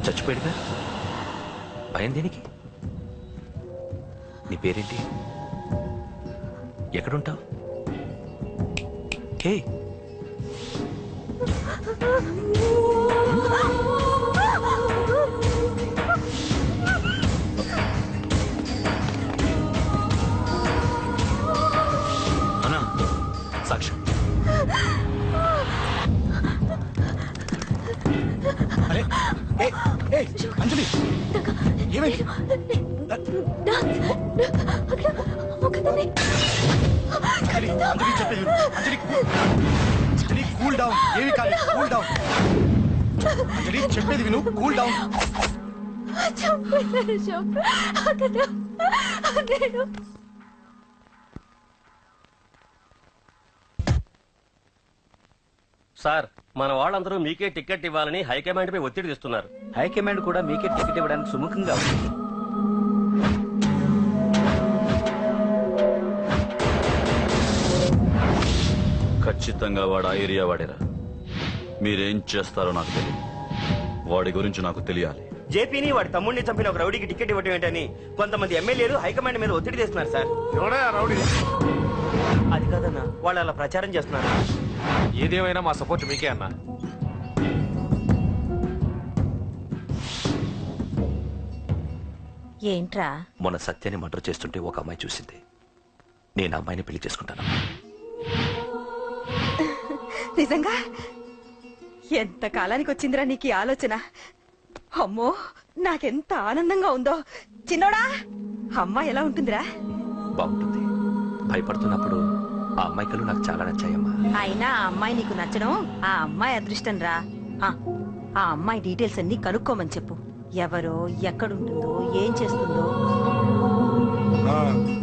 చచ్చిపోయాడుగా, భయం దేనికి? నీ పేరేంటి? ఎక్కడుంటావు? హే, అన్నా సాక్ష్యం. అరే అంజలి, ఏమైంది? అంజలి చెప్పేది అంజలి, అంజలి కూల్ డౌన్. ఏమి కాలేదు, కూల్ డౌన్. అంజలి చెప్పేది విను, కూల్ డౌన్. సార్, మన వాళ్ళందరూ మీకే టికెట్ ఇవ్వాలని హైకమాండ్ పై ఒత్తిడి తెస్తున్నారు. హైకమాండ్ కూడా మీకే టికెట్ ఇవ్వడానికి సుముఖంగా ఉంది. ఖచ్చితంగా వాడు ఆ ఏరియా వాడేరా. మీరేం చేస్తారో నాకు తెలియదు, వాడి గురించి నాకు తెలియాలి. జేపీని వాడి తమ్ముడిని చంపిన ఒక రౌడీకి టికెట్ ఇవ్వటం ఏంటని కొంతమంది ఎమ్మెల్యేలు హైకమాండ్ మీద ఒత్తిడి తెస్తున్నారు సార్. రౌడీ అది కాదన్నా, వాళ్ళు అలా ప్రచారం చేస్తున్నారు. ఏదేమైనా మా సపోర్ట్ మీకే అన్నా. ఏంట్రా? మొన్న సత్యాన్ని మర్డర్ చేస్తుంటే ఒక అమ్మాయి చూసింది. నేను అమ్మాయిని పెళ్లి చేసుకుంటాను. నిజంగా? ఎంత కాలానికి వచ్చిందిరా నీకు ఆలోచన? అమ్మో, నాకెంత ఆనందంగా ఉందో. చిన్నోడా, అమ్మాయి ఎలా ఉంటుందిరా? బాగుంటుంది. భయపడుతున్నప్పుడు ఆ అమ్మాయి కళ్ళు నాకు చాలా నచ్చాయమ్మా. అయినా ఆ అమ్మాయి నీకు నచ్చడం ఆ అమ్మాయి అదృష్టం రా. ఆ అమ్మాయి డీటెయిల్స్ అన్ని కనుక్కోమని చెప్పు. ఎవరో, ఎక్కడుంటుందో, ఏం చేస్తుందో.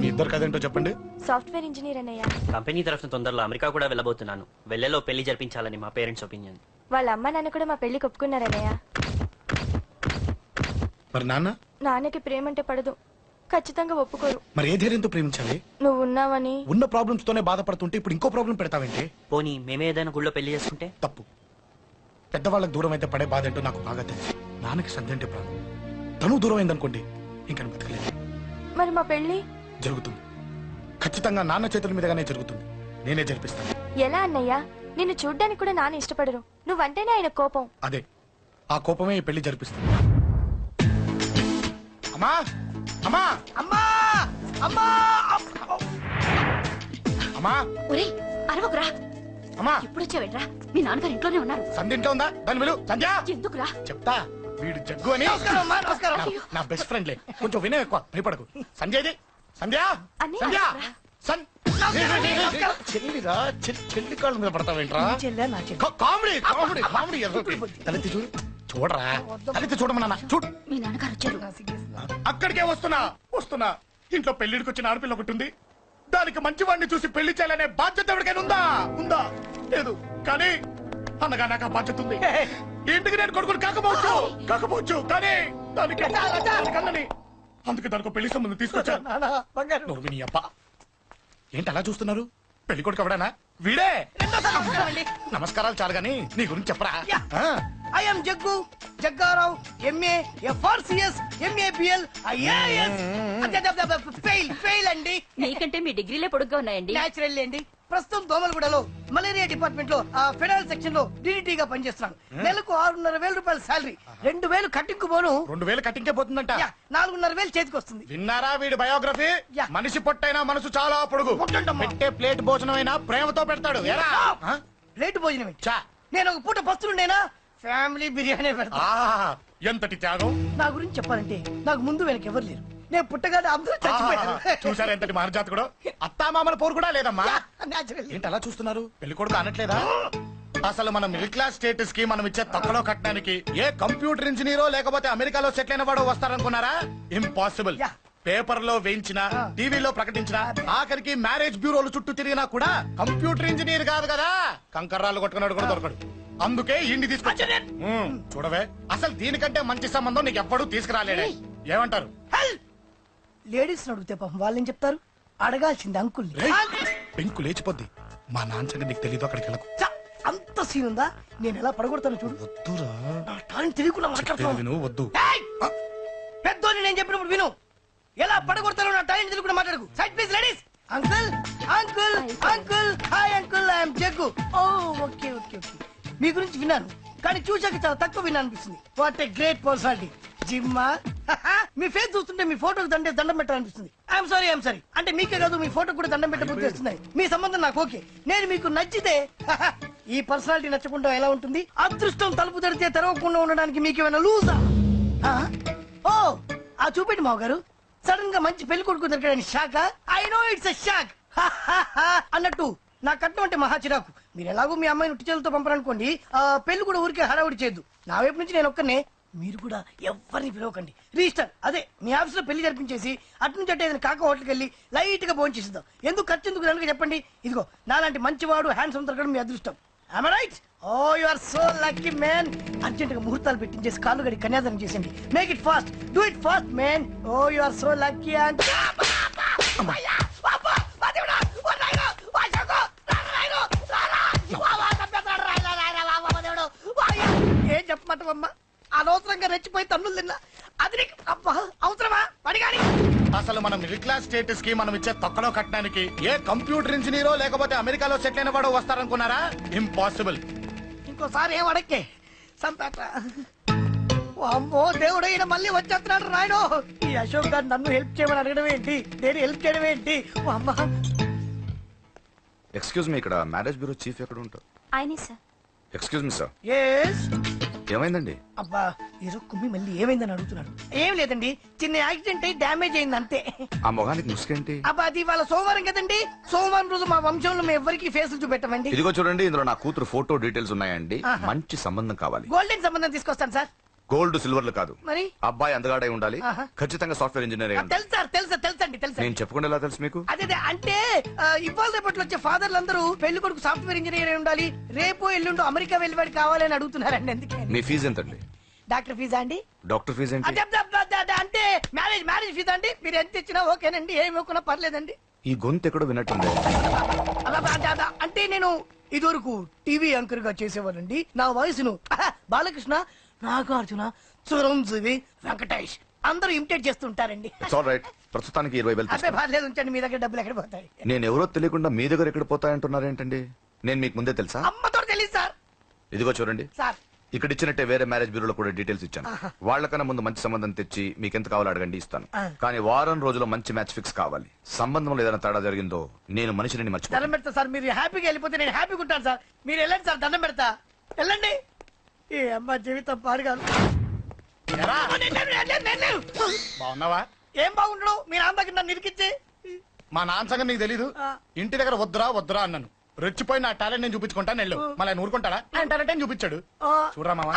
మీ ఇద్దరు కదేంటో చెప్పండి. సాఫ్ట్వేర్ ఇంజనీర్ అన్నయ్య. కంపెనీ తరఫున తొందరలో అమెరికా కూడా వెళ్ళబోతున్నాను. వెళ్ళేలో పెళ్లి జరిపించాలని మా పేరెంట్స్ ఒపీనియన్. వాళ్ళ అమ్మ నాన్న కూడా మా పెళ్లికి ఒప్పుకున్నారన్నయ్య. మరి నాన్న? నాన్నకి ప్రేమ అంటే పడదు, ఖచ్చితంగా ఒప్పుకోరు. మరి ఏ ధైర్యంతో ప్రేమించాలి? నువ్వు ఉన్నావని. ఉన్న ప్రాబ్లమ్స్ తోనే బాధపడుతుంటే ఇప్పుడు ఇంకో ప్రాబ్లం పెడతావేంటి? పోనీ మేమే ఏదైనా గుళ్ళో పెళ్లి చేసుకుంటే? తప్పు. పెద్దవాళ్ళకి దూరం అయితే పడే బాధ ఏంటో నాకు బాగా తెలుసు. నాన్నకి సంధ్య అంటే ప్రాణం. తను దూరం అయిందనుకోండి, ఇంకా బతకలేదు. మరి మా పెళ్లి జరుగుతుంది. ఖచ్చితంగా నాన్న చేతుల మీదగానే జరుగుతుంది. నేనే జరిపిస్తాను. ఎలా అన్నయ్య? నిన్ను చూడ్డానికి కూడా నాన్న ఇష్టపడరు. నువ్వంటేనే ఆయన కోపం. అదే, ఆ కోపమే ఈ పెళ్లి జరిపిస్తుంది. అమ్మా అమ్మా అమ్మా అమ్మా అమ్మా! ఒరే అరవకురా. అమ్మా ఇప్పుడు వచ్చావేట్రా? మీ నాన్నగారు ఇంట్లోనే ఉన్నారు. సంధ్య ఇంట్లో ఉందా? దాని విలు. సంధ్య! ఎందుకురా? చెప్తా. వీడు జగ్గు అని నా బెస్ట్ ఫ్రెండ్లే. కొంచెం వినే ఎక్కువ, భయపడకు. సంధ్య ఇది. సంధ్య! సంధ్య! చెల్లిరా, చెల్లి కాళ్ళ మీద పడతావేంట్రా? Comedy comedy comedy. తలెత్తి చూడు, చూడరా, తలెత్తి చూడమన్నా. చూడు, మీ నాన్నగారు వచ్చారు. అక్కడికే వస్తున్నా వస్తున్నా. ఇంట్లో పెళ్లిడికి వచ్చిన ఆడపిల్ల ఒకటి ఉంది. దానికి మంచి వాడిని చూసి పెళ్లి చేయాలనే బాధ్యత ఎవరికైనా ఉందా? ఉందా? లేదు. కానీ అనగా నాకు ఆ బాధ్యత ఉంది. ఇంటికి నేను కొడుకుని కాకపోవచ్చు కానీ దానికి అన్నని. అందుకే దానికి పెళ్లి సంబంధం తీసుకొచ్చాను. నీ అబ్బా ఏంటి అలా చూస్తున్నారు? పెళ్లి కొడుకు ఎవడానా? వీడే. నమస్కారాలు చాలు గాని నీ గురించి చెప్పరా. I'm Jaggu Jaggarao, MA FRCS, MABL, IAS. Fail అండి. మీకంటే మీ డిగ్రీలే పొడుగ్గా ఉన్నాయండి. న్యాచురల్ అండి. ప్రస్తుతం దోమలగూడలో మలేరియా డిపార్ట్మెంట్ లో ఫెడరల్ సెక్షన్ లో DDT గా పనిచేస్తున్నాను. నెలకు 6,500 రూపాయల శాలరీ. 2,000 కట్టింకు పోను. 2,000 కట్టింకే పోతుందంట. 4,500 చేతికి వస్తుంది. విన్నారా వీడి బయోగ్రఫీ? మనిషి పొట్టైనా మనసు చాలా పొడుగు. పెట్టే ప్లేట్ భోజనమైనా ప్రేమతో పెడతాడు. ప్లేట్ భోజనం నేను ఒక పూట పస్తులుండేనా? ఫ్యామిలీ బిర్యానీ పెడతా. ఎంతటి త్యాగం! నా గురించి చెప్పాలంటే నాకు ముందు వెనక ఎవరు లేరు. నేను పుట్టగానే అందరూ చచ్చిపోయారు. చూసారా ఎంతటి మహర్జాత్ కూడా. అత్తామామల పోరు కూడా లేదమ్మా. ఏంటి అలా చూస్తున్నారు? పెళ్లి కొడుకు అనట్లేదా? అసలు మన మిడిల్ క్లాస్ స్టేటస్ కి మనం ఇచ్చే తక్కువలో కట్టడానికి ఏ కంప్యూటర్ ఇంజనీరో లేకపోతే అమెరికాలో సెటిల్ అయిన వాడు వస్తారనుకున్నారా? ఇంపాసిబుల్. Yeah. పేపర్ లో వేయించిన, టీవీలో ప్రకటించిన, ఆఖరికి మ్యారేజ్ బ్యూరోలు చుట్టూ తిరిగినా కూడా కంప్యూటర్ ఇంజనీర్ కాదు కదా, కంకర్రాలు కొట్టుకున్నాడు కూడా దొరకడు. అందుకే ఇండి తీసుకొచ్చా. చూడవే, అసలు దీనికంటే మంచి సంబంధం నీకు ఎప్పుడూ తీసుకురాలేడే. ఏమంటారు? లేడీస్ అడిగితే పాపం వాళ్ళేం చెప్తారు? అడగాల్సింది అంకుల్. పెంకు లేచిపోద్ది. మా నాన్న సంగతి నీకు తెలీదు, అక్కడికి వెళ్ళకు. అంత సీన్ ఉందా? నేను ఎలా పడగొడతాను చూడు. వద్దురా, నా టాలెంట్ తెలియకుండా మాట్లాడుతున్నావు. విను, వద్దు. పెద్దోని నేను చెప్పినప్పుడు విను. ఎలా పడగొడతానో నా టాలెంట్ తెలియకుండా మాట్లాడకు. Side please ladies. Uncle uncle uncle, hi uncle, I'm Jaggu. Oh okay okay okay. మీ గురించి విన్నాను, కానీ చూశాక చాలా తక్కువ విన్నా అనిపిస్తుంది. What a great personality. జిమ్మా, మీ ఫేస్ చూస్తుంటే మీ ఫోటోకి దండం పెట్టాలనిపిస్తుంది. I'm sorry. అంటే మీకే కాదు, మీ ఫోటో కూడా దండం పెట్టబుద్ధి వస్తున్నాయి. మీ సంబంధం నాకు ఓకే. నేను మీకు నచ్చితే ఈ పర్సనాలిటీ నచ్చకుండా ఎలా ఉంటుంది? అదృష్టం తలుపు తెరితే తెరవకుండా ఉండడానికి మీకు ఏమైనా లూజా? ఓ ఆ చూపెట్టి మావ గారు. సడన్ గా మంచి పెళ్లి కొడుకు దొరికాడని shock. I know it's a shock. అన్నట్టు నా కట్నం అంటే మహా చిరాకు. మీరు ఎలాగో మీ అమ్మాయిని ఉట్టి చేతులతో పంపరనుకోండి, పెళ్లి కూడా ఊరికే హడావుడి చేయొద్దు. నా వైపు నుంచి నేను ఒక్కనే, మీరు కూడా ఎవరిని పిలవకండి. రిజిస్టర్ అదే మీ ఆఫీస్ లో పెళ్లి జరిపించేసి అటు నుంచి అంటే ఏదైనా కాక హోటల్కి వెళ్ళి లైట్ గా భోజనం చేసిద్దాం. ఎందుకు ఖర్చు ఎందుకు కనుక చెప్పండి. ఇదిగో నాలాంటి మంచివాడు హ్యాండ్సమ్ దొరకడం మీ అదృష్టం. Am I right? Oh, you are so lucky, man. Urgent గా ముహూర్తాలు పెట్టించేసి కాళ్ళు గడి కన్యాదానం చేసేయండి. Make it fast, do it fast, man. Oh you are so lucky. And ఏం చెప్పమంటావమ్మా? అనవసరంగా రెచ్చిపోయి తన్నులు తిన్నా. అది నీకు అబ్బా అవసరమా? పడిగాని అసలు మన మిడిల్ క్లాస్ స్టేటస్ కి మనం ఇచ్చే తక్కువలో కట్టడానికి ఏ కంప్యూటర్ ఇంజనీరో లేకపోతే అమెరికాలో సెటిల్ అయిన వాడు వస్తారనుకున్నారా? ఇంపాసిబుల్. ఇంకోసారి ఏం అడక్కే సంపేట. అమ్మో దేవుడు, ఈయన మళ్ళీ వచ్చేస్తున్నాడు రాయుడు. ఈ అశోక్ గారు నన్ను హెల్ప్ చేయమని అడగడం ఏంటి, నేను హెల్ప్ చేయడం ఏంటి? అమ్మ ఎక్స్క్యూజ్ మీ, ఇక్కడ మ్యారేజ్ బ్యూరో చీఫ్ ఎక్కడ ఉంటారు? ఆయనే sir. Excuse me sir, yes. ఏమైందండి? అబ్బా ఈరోజు కుమ్మి మళ్ళీ ఏమైందని అడుగుతున్నాడు. ఏం లేదండి, చిన్న యాక్సిడెంట్ అయి డ్యామేజ్ అయింది అంతే. ఆ మొగానికి ముసుకేంటి? అబ్బా అది వాళ్ళ సోమవారం కదండి. సోమవారం రోజు మా వంశంలో మేము ఎవరికి ఫేసులు చూపెట్టమండి. ఇదిగో చూడండి, ఇందులో నా కూతురు ఫోటో డీటెయిల్స్ ఉన్నాయండి. మంచి సంబంధం కావాలి. గోల్డెన్ సంబంధం తీసుకొస్తాను సార్. గోల్డ్ సిల్వర్లు కాదు, మరి అబ్బాయి అందగాడై ఉండాలి. ఆహా. ఖచ్చితంగా సాఫ్ట్వేర్ ఇంజనీర్ అయి ఉండాలి. తెలుసు సార్, తెలుసండి తెలుసండి. నేను చెప్పకుండా ఎలా తెలుసు మీకు? అదే అంటే ఇవాళ రేపట్లో వచ్చే ఫాదర్లు అందరూ పెళ్లి కొడుకు సాఫ్ట్వేర్ ఇంజనీర్ అయి ఉండాలి, రేపు ఎల్లుండు అమెరికా వెళ్ళివాడు కావాలి అని అడుగుతున్నారండి. అందుకే మీ ఫీజు ఎంతండి? డాక్టర్ ఫీజా అండి? డాక్టర్ ఫీజు ఏంటి? అంటే మ్యారేజ్ ఫీజా అండి? మీరు ఎంత ఇచ్చినా ఓకేనండి, ఏమి ఇవ్వకున్నా పర్లేదండి. ఈ గొంతు ఎక్కడో విన్నట్టుంది. అంటే నేను ఇదివరకు టీవీ యాంకర్ గా చేసేవాళ్ళండి. నా వయసును బాలకృష్ణ, నాగార్జున, చిరంజీవి, వెంకటేష్ అందరూ ఇమిటేట్ చేస్తుంటారండి. It's all right. ప్రస్తుతానికి 20,000 అబ్బే పర్లేదు, ఉంచండి. మీ దగ్గర డబ్బులు ఎక్కడ పోతాయి? నేను ఎవరో తెలియకుండా మీ దగ్గర ఎక్కడ పోతాయంటున్నారేంటండి? నేను మీకు ముందే తెలుసా? అమ్మతో తెలియదు సార్. ఇదిగో చూడండి, సార్ ఇక్కడ ఇచ్చినట్టే వేరే మ్యారేజ్ బ్యూరోలో కూడా డీటెయిల్స్ ఇచ్చాను. వాళ్ళకన్నా ముందు మంచి సంబంధం తెచ్చి మీకు ఎంత కావాలో అడగండి, ఇస్తాను. కానీ వారం రోజుల్లో మంచి మ్యాచ్ ఫిక్స్ కావాలి. సంబంధంలో ఏదైనా తేడా జరిగిందో నేను మనిషిని దండం మర్చిపోతాను. పెడతా సార్. మీరు హ్యాపీగా వెళ్ళిపోతే నేను హ్యాపీగా ఉంటాను సార్. మీరు వెళ్ళండి సార్, దండం పెడతా. వెళ్ళండి. ఏ అమ్మ జీవితం పాడుగాను. ఎరా, బాగున్నావా? ఏం బాగుండడు, మీ నాన్న దగ్గర నన్ను ఇరికిచ్చి. మా నాన్న సంగతి నీకు తెలీదు. ఇంటి దగ్గర వద్దురా అన్నాను. రెచ్చిపోయి నా టాలెంట్ నేను చూపించుకుంటాను వెళ్ళు. మళ్ళీ ఆయన ఊరుకుంటాడా? ఆయన టాలెంట్ చూపించాడు. చూడరా మావా,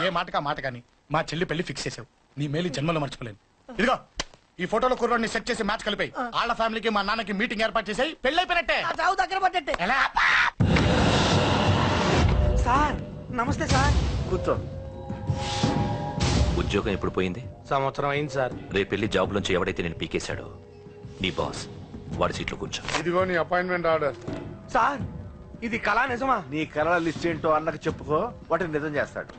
ఏ మాటకా మాట కానీ మా చెల్లి పెళ్లి ఫిక్స్ చేసావు. నీ మేలు జన్మలో మర్చిపోలేను. ఇదిగో ఈ ఫోటోలో కుర్రోడిని సెట్ చేసి మ్యాచ్ కలిపాయి. వాళ్ళ ఫ్యామిలీకి మా నాన్నకి మీటింగ్ ఏర్పాటు చేసాయి. పెళ్లి అయిపోయినట్టే. చావు దగ్గర పడ్డట్టే. ఎలా? సార్ నమస్తే సార్. కూర్చో. ఉద్యోగం ఎప్పుడు పోయింది? సంవత్సరం అయింది సార్. రేపెళ్ళి జాబ్ నుంచి ఎవడైతే నేను పీకేశాడో నీ బాస్, వాడి సీట్లో కూర్చో. ఇదిగో నీ అపాయింట్మెంట్ ఆర్డర్. సార్ ఇది కళా నిజమా? నీ కలల లిస్ట్ ఏంటో అన్నకు చెప్పుకో, వాటిని నిజం చేస్తాడు.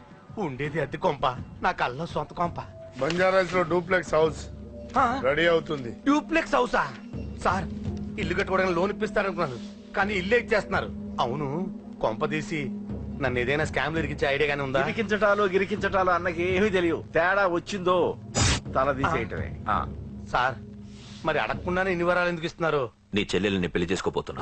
ఉండేది అద్దె కొంప, నా కళ్ళలో సొంత కొంప. బంజారాస్ లో డూప్లెక్స్ హౌస్ రెడీ అవుతుంది. డూప్లెక్స్ హౌసా? సార్ ఇల్లు కట్టుకోవడానికి లోన్ ఇప్పిస్తారనుకున్నాను, కానీ ఇల్లే ఇచ్చేస్తున్నారు. అవును, కొంప తీసి నన్ను ఏదైనా స్కామ్ ఇరికించే ఐడియా గానీ ఉందా? గిరికించటాలు అన్నకి ఏమీ తెలియదు. తేడా వచ్చిందో తల తీసేయటమే. సార్ మరి అడగకుండానే ఇన్ని వరాలు ఎందుకు ఇస్తున్నారు? నీ చెల్లెల్ని పెళ్లి చేసుకోపోతున్నా.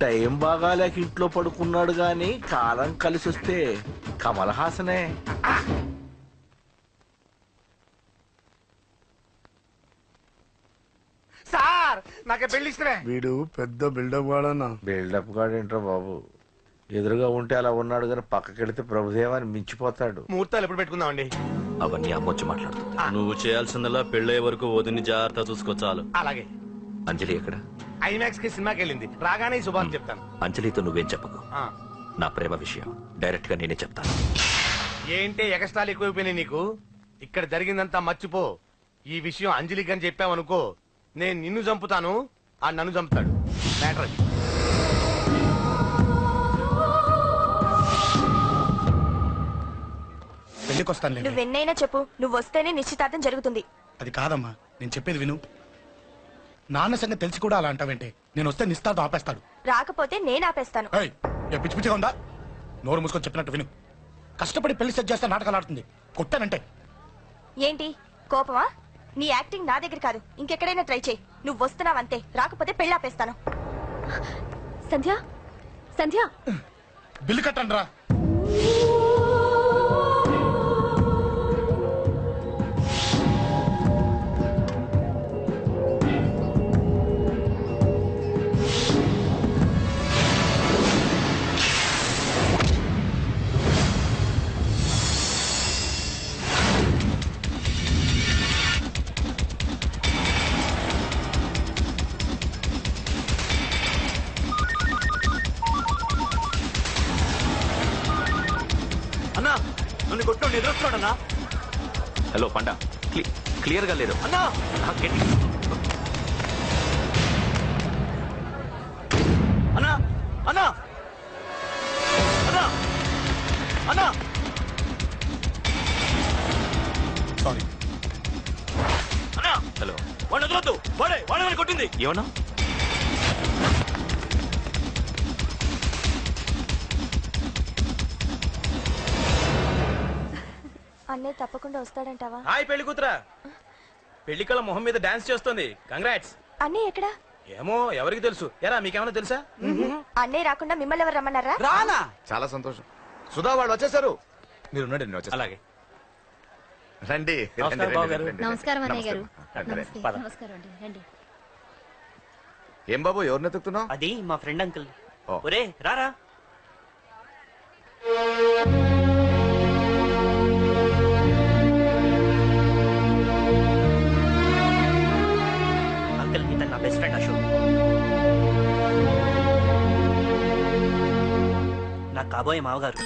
టైం బాగాలేక ఇంట్లో పడుకున్నాడు గాని కాలం కలిసి వస్తే కమల్ హాసనే. సార్ నాకే పెళ్లి ఇష్టమే. వీడు పెద్ద బిల్డప్ వాడన్నా. బిల్డప్ గాడేంట్రా బాబు, ఎదురుగా ఉంటే అలా ఉన్నాడు కానీ పక్కకెడితే ప్రభుదేవాన్ని మించిపోతాడు. ముహూర్తాలు ఎప్పుడు పెట్టుకుందామండి? అవన్నీ అమ్మొచ్చి మాట్లాడుతుంది. నువ్వు చేయాల్సిందల్లా పెళ్ళయ్యే వరకు వదిని జాగ్రత్త చూసుకో చాలు. అలాగే. అంజలి ఎక్కడ? ఐమాక్స్ కి సినిమాకి వెళ్ళింది, రాగానే ఈ శుభాన్ని చెప్తాను. అంజలితో నువ్వేం చెప్పకు. ఆ. నా ప్రేమ విషయం డైరెక్ట్ గా నేనే చెప్తాను. ఏంటి ఎగస్ట్రాలు ఎక్కువైపోయినాయి నీకు? ఇక్కడ జరిగిందంతా మర్చిపో. ఈ విషయం అంజలికి అని చెప్పావనుకో, నేను నిన్ను చంపుతాను, ఆ నన్ను చంపుతాడు. మ్యాటర్ అది. పెళ్లికి వస్తాను. నువ్వెన్నైనా చెప్పు, నువ్వు వస్తేనే నిశ్చితార్థం జరుగుతుంది. అది కాదమ్మా, నేను చెప్పేది విను. నాన్న సంగతి తెలిసి కూడా అలా అంటావేంటి? నేను వస్తే నిస్తాతో ఆపేస్తాడు. రాకపోతే నేను ఆపేస్తాను. ఏయ్, ఏ పిచ్చి పిచ్చిగా ఉందా? నోరు మూసుకొని చెప్పినట్టు విను. కష్టపడి పెళ్లి సెట్ చేస్తే నాటకాలు ఆడుతుంది. కొట్టానంటే ఏంటి కోపమా? నీ యాక్టింగ్ నా దగ్గర కాదు, ఇంకెక్కడైనా ట్రై చేయి. నువ్వు వస్తున్నావంతే, రాకపోతే పెళ్లి ఆపేస్తాను. సంధ్య సంధ్య బిల్లు కట్టండి రా. అన్నా నన్ను కొట్టు ఎదురొస్తున్నాడన్నా. హలో పండా, క్లియర్ గా లేదు అన్నా. అన్నా అన్నా అన్నా అన్నా. సారీ. అన్నా హలో, వాడిని వదలొద్దు. వాడే కొట్టింది. ఏమన్నా? అన్నయ్య తప్పకుండా వస్తాడంటావా? హాయ్ పెళ్లి కూతురా. పెళ్లి కళ మొహం మీద డాన్స్ చేస్తుంది. కంగ్రాట్స్. అన్నయ్య ఎక్కడా? ఏమో ఎవరికి తెలుసు. ఎరా మీకేమైనా తెలుసా? అన్నయ్య రాకుండా మిమ్మల్ని ఎవరు రమ్మన్నారా? రానా? చాలా సంతోషం. సుధా వాళ్ళు వచ్చేసారు. మీరు ఉండండి, నేను వచ్చేస్తాను. అలాగే. రండి. నమస్కారం బాబు గారు. నమస్కారం అన్నయ్య గారు. రండి, రండి. నమస్కారం అండి, రండి. ఏం బాబు, ఎవరిని ఎత్తుకుతున్నావు? అది మా ఫ్రెండ్ అంకుల్. ఓ. ఒరే రారా. అంకుల్ ఇతను నా బెస్ట్ ఫ్రెండ్ అశోక్. నా కాబోయే మావగారు.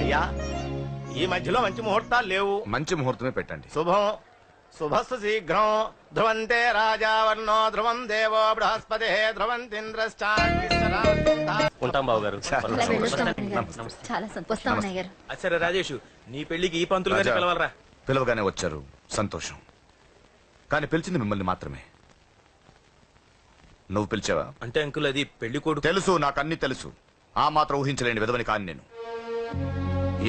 అయ్యా ఈ మధ్యలో మంచి ముహూర్తాలు లేవు. మంచి ముహూర్తమే పెట్టండి. శుభం శుభస్సు శీఘ్రం. ధ్రువంతే రాజా వర్ణో ధ్రువం దేవో బృహస్పతి ధ్రువంతింద్రశ్చాగ్నిశ్చరా. ఉంటాం బాబు గారు. అలా వెళ్ళొస్తాం అన్నయ్య గారు. చాలా సంతోషం అన్నయ్య గారు. సరే రాజేష్, నీ పెళ్లికి ఈ పంతులు గారిని రాజా, పిలవాలరా. పిలవగానే వచ్చారు, సంతోషం. కానీ పిలిచింది మిమ్మల్ని మాత్రమే. నువ్వు పిలిచావా? అంటే అంకుల్ అది పెళ్లి కొడుకు. తెలుసు, నాకు అన్ని తెలుసు. ఆ మాత్రం ఊహించలేని విధవని కాని నేను.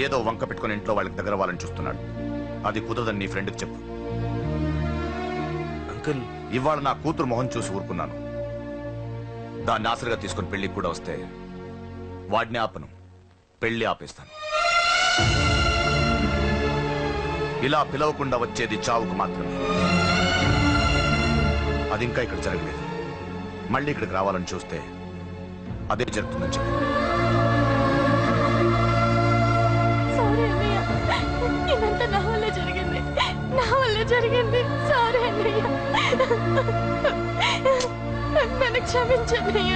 ఏదో వంక పెట్టుకుని ఇంట్లో వాళ్ళకి దగ్గర వాళ్ళని చూస్తున్నాడు. అది కుదరదని నీ ఫ్రెండ్కి చెప్పు. అంకుల్ ఇవాళ నా కూతురు మొహం చూసి ఊరుకున్నాను. దాన్ని ఆసరిగా తీసుకుని పెళ్లికి కూడా వస్తే వాడిని ఆపను, పెళ్లి ఆపేస్తాను. ఇలా పిలవకుండా వచ్చేది చావుకు మాత్రమే. అది ఇంకా ఇక్కడ జరగలేదు. మళ్ళీ ఇక్కడికి రావాలని చూస్తే అదే జరుగుతుందని చెప్పి. సారీ అన్నయ్య, ఇదంతా నా వల్ల జరిగింది. నా వల్ల జరిగింది. సారీ అన్నయ్య, నన్ను క్షమించన్నయ్య.